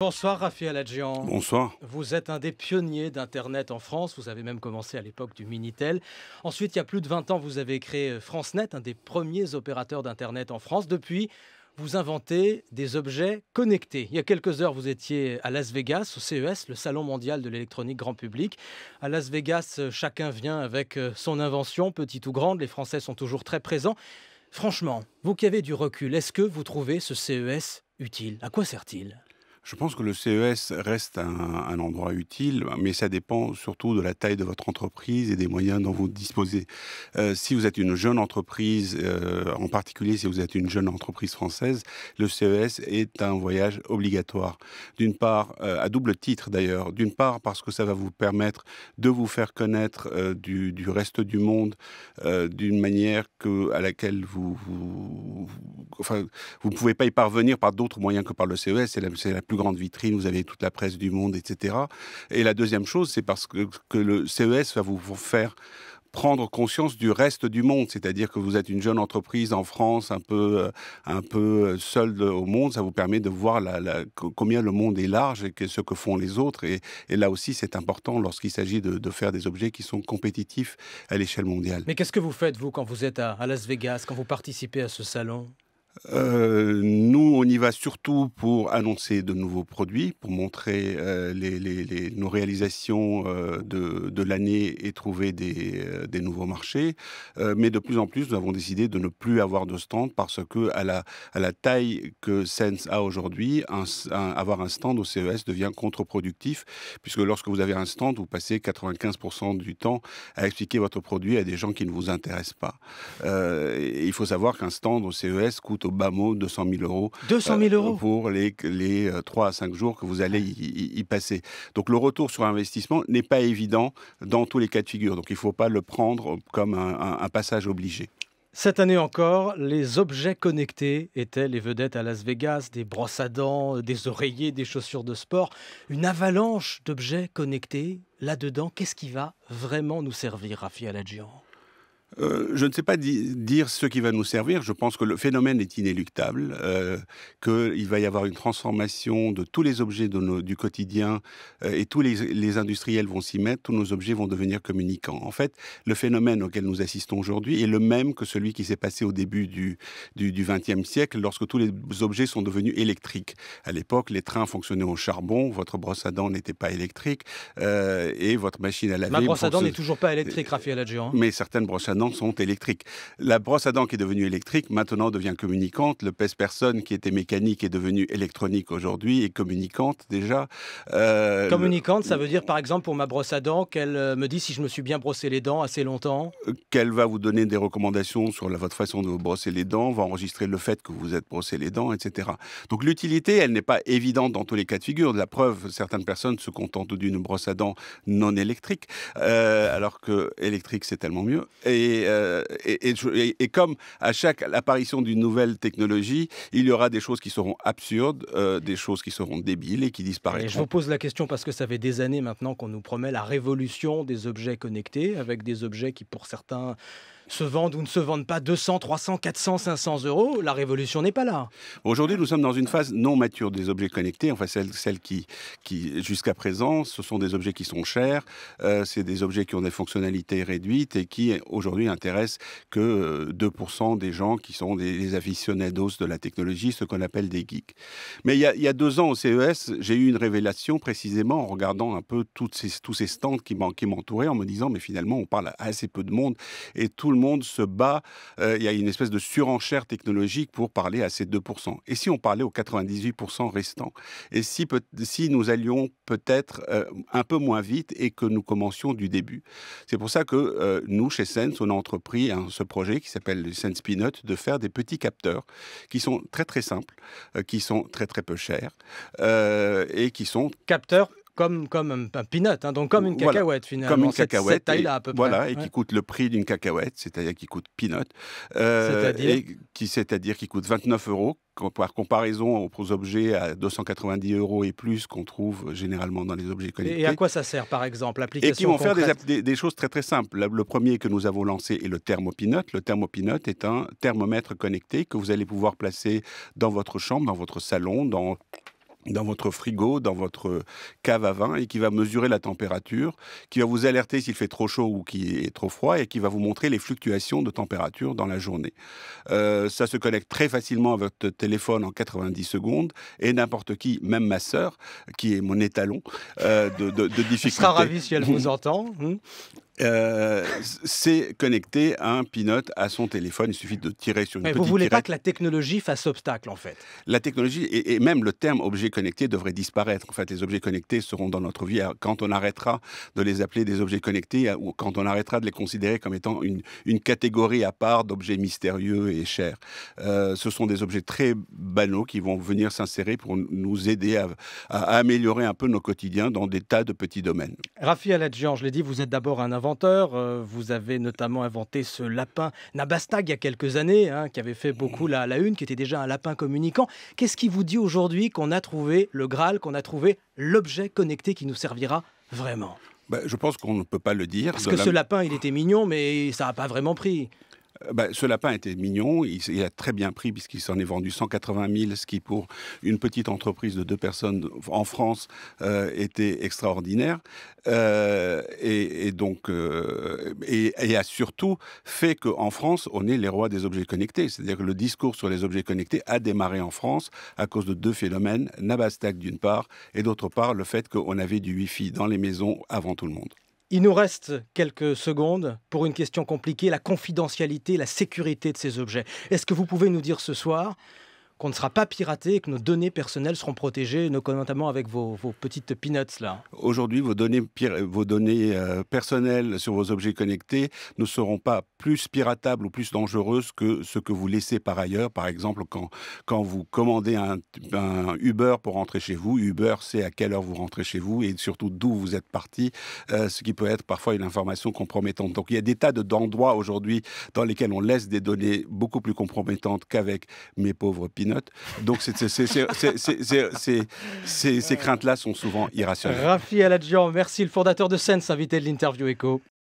Bonsoir Raphaël Adjian. Bonsoir. Vous êtes un des pionniers d'Internet en France. Vous avez même commencé à l'époque du Minitel. Ensuite, il y a plus de 20 ans, vous avez créé FranceNet, un des premiers opérateurs d'Internet en France. Depuis, vous inventez des objets connectés. Il y a quelques heures, vous étiez à Las Vegas, au CES, le Salon mondial de l'électronique grand public. À Las Vegas, chacun vient avec son invention, petite ou grande. Les Français sont toujours très présents. Franchement, vous qui avez du recul, est-ce que vous trouvez ce CES utile? À quoi sert-il? Je pense que le CES reste un endroit utile, mais ça dépend surtout de la taille de votre entreprise et des moyens dont vous disposez. Si vous êtes une jeune entreprise, en particulier si vous êtes une jeune entreprise française, le CES est un voyage obligatoire. D'une part, à double titre d'ailleurs, d'une part parce que ça va vous permettre de vous faire connaître du reste du monde d'une manière à laquelle vous ne pouvez pas y parvenir par d'autres moyens que par le CES. C'est la plus grande vitrine, vous avez toute la presse du monde, etc. Et la deuxième chose, c'est parce que le CES va vous faire prendre conscience du reste du monde, c'est-à-dire que vous êtes une jeune entreprise en France, un peu seule au monde, ça vous permet de voir combien le monde est large et ce que font les autres. Et là aussi, c'est important lorsqu'il s'agit de faire des objets qui sont compétitifs à l'échelle mondiale. Mais qu'est-ce que vous faites, vous, quand vous êtes à Las Vegas, quand vous participez à ce salon? Nous, on y va surtout pour annoncer de nouveaux produits, pour montrer nos réalisations de l'année et trouver des nouveaux marchés. Mais de plus en plus, nous avons décidé de ne plus avoir de stand parce que à la taille que Sense a aujourd'hui, avoir un stand au CES devient contre-productif, puisque lorsque vous avez un stand, vous passez 95% du temps à expliquer votre produit à des gens qui ne vous intéressent pas. Et il faut savoir qu'un stand au CES coûte au bas mot 200 000 euros. 200 000 euros pour les 3 à 5 jours que vous allez y passer. Donc le retour sur investissement n'est pas évident dans tous les cas de figure. Donc il ne faut pas le prendre comme un passage obligé. Cette année encore, les objets connectés étaient les vedettes à Las Vegas, des brosses à dents, des oreillers, des chaussures de sport. Une avalanche d'objets connectés. Là-dedans, qu'est-ce qui va vraiment nous servir, Raphaël Adjian? Je ne sais pas dire ce qui va nous servir. Je pense que le phénomène est inéluctable, qu'il va y avoir une transformation de tous les objets du quotidien et tous les industriels vont s'y mettre, tous nos objets vont devenir communicants. En fait, le phénomène auquel nous assistons aujourd'hui est le même que celui qui s'est passé au début du XXe siècle, lorsque tous les objets sont devenus électriques. À l'époque, les trains fonctionnaient au charbon, votre brosse à dents n'était pas électrique et votre machine à laver... Ma brosse à dents n'est toujours pas électrique, Raphaël Adjian. Mais certaines brosses à dents sont électriques. La brosse à dents qui est devenue électrique, maintenant devient communicante. Le pèse-personne qui était mécanique est devenu électronique aujourd'hui et communicante déjà. Communicante, ça veut dire par exemple pour ma brosse à dents qu'elle me dit si je me suis bien brossé les dents assez longtemps. Qu'elle va vous donner des recommandations sur votre façon de vous brosser les dents, va enregistrer le fait que vous êtes brossé les dents, etc. Donc l'utilité, elle n'est pas évidente dans tous les cas de figure. De la preuve, certaines personnes se contentent d'une brosse à dents non électrique, alors que électrique c'est tellement mieux. Et comme à chaque apparition d'une nouvelle technologie, il y aura des choses qui seront absurdes, des choses qui seront débiles et qui disparaîtront. Et je vous pose la question parce que ça fait des années maintenant qu'on nous promet la révolution des objets connectés, avec des objets qui pour certains se vendent ou ne se vendent pas 200, 300, 400, 500 euros. La révolution n'est pas là. Aujourd'hui, nous sommes dans une phase non mature des objets connectés. Enfin, celle qui jusqu'à présent, ce sont des objets qui sont chers. C'est des objets qui ont des fonctionnalités réduites et qui, aujourd'hui, intéressent que 2% des gens qui sont des aficionados de la technologie, ce qu'on appelle des geeks. Mais il y a 2 ans au CES, j'ai eu une révélation précisément en regardant un peu tous ces stands qui m'entouraient, en me disant, mais finalement, on parle à assez peu de monde et tout le monde se bat. Il y a une espèce de surenchère technologique pour parler à ces 2%. Et si on parlait aux 98% restants? Et si nous allions peut-être un peu moins vite et que nous commencions du début? C'est pour ça que nous, chez Sense, on a entrepris ce projet qui s'appelle le Sense Peanut, de faire des petits capteurs qui sont très très simples, qui sont très très peu chers et qui sont... Capteurs comme un peanut, hein, donc comme une cacahuète finalement. Comme une cacahuète. Cette taille-là à peu près. Voilà, et qui coûte le prix d'une cacahuète, c'est-à-dire qui coûte peanut. C'est-à-dire qui coûte 29 euros, par comparaison aux objets à 290 euros et plus qu'on trouve généralement dans les objets connectés. Et à quoi ça sert, par exemple, et qui vont faire des choses très très simples. Le premier que nous avons lancé est le Thermopinot. Le Thermopinot est un thermomètre connecté que vous allez pouvoir placer dans votre chambre, dans votre salon, dans dans votre frigo, dans votre cave à vin et qui va mesurer la température, qui va vous alerter s'il fait trop chaud ou qu'il est trop froid et qui va vous montrer les fluctuations de température dans la journée. Ça se connecte très facilement à votre téléphone en 90 secondes et n'importe qui, même ma sœur, qui est mon étalon de difficulté. Elle sera ravie si elle vous entend. C'est connecté à un Peanut à son téléphone. Il suffit de tirer sur une Mais petite vous ne voulez pas tirette. que la technologie fasse obstacle, en fait. La technologie et même le terme objet connecté devrait disparaître. En fait, les objets connectés seront dans notre vie quand on arrêtera de les appeler des objets connectés ou quand on arrêtera de les considérer comme étant une catégorie à part d'objets mystérieux et chers. Ce sont des objets très banaux qui vont venir s'insérer pour nous aider à améliorer un peu nos quotidiens dans des tas de petits domaines. Rafi Aladjian, je l'ai dit, vous êtes d'abord un inventeur. Vous avez notamment inventé ce lapin Nabastag il y a quelques années, qui avait fait beaucoup la une, qui était déjà un lapin communicant. Qu'est-ce qui vous dit aujourd'hui qu'on a trouvé le Graal, qu'on a trouvé l'objet connecté qui nous servira vraiment? Je pense qu'on ne peut pas le dire. Parce que ce lapin, il était mignon, mais ça n'a pas vraiment pris. Ce lapin était mignon, il a très bien pris puisqu'il s'en est vendu 180 000, ce qui pour une petite entreprise de 2 personnes en France était extraordinaire. Et a surtout fait qu'en France, on est les rois des objets connectés. C'est-à-dire que le discours sur les objets connectés a démarré en France à cause de 2 phénomènes, Nabastag d'une part, et d'autre part le fait qu'on avait du Wi-Fi dans les maisons avant tout le monde. Il nous reste quelques secondes pour une question compliquée, la confidentialité, la sécurité de ces objets. Est-ce que vous pouvez nous dire ce soir qu'on ne sera pas piraté et que nos données personnelles seront protégées, notamment avec vos petites peanuts là? Aujourd'hui, vos données personnelles sur vos objets connectés ne seront pas plus piratables ou plus dangereuses que ce que vous laissez par ailleurs. Par exemple, quand vous commandez un Uber pour rentrer chez vous, Uber sait à quelle heure vous rentrez chez vous et surtout d'où vous êtes parti, ce qui peut être parfois une information compromettante. Donc il y a des tas d'endroits aujourd'hui dans lesquels on laisse des données beaucoup plus compromettantes qu'avec mes pauvres peanuts. Donc ces craintes-là sont souvent irrationnelles. Rafi Aladjian, merci, le fondateur de Sense, invité de l'interview Écho.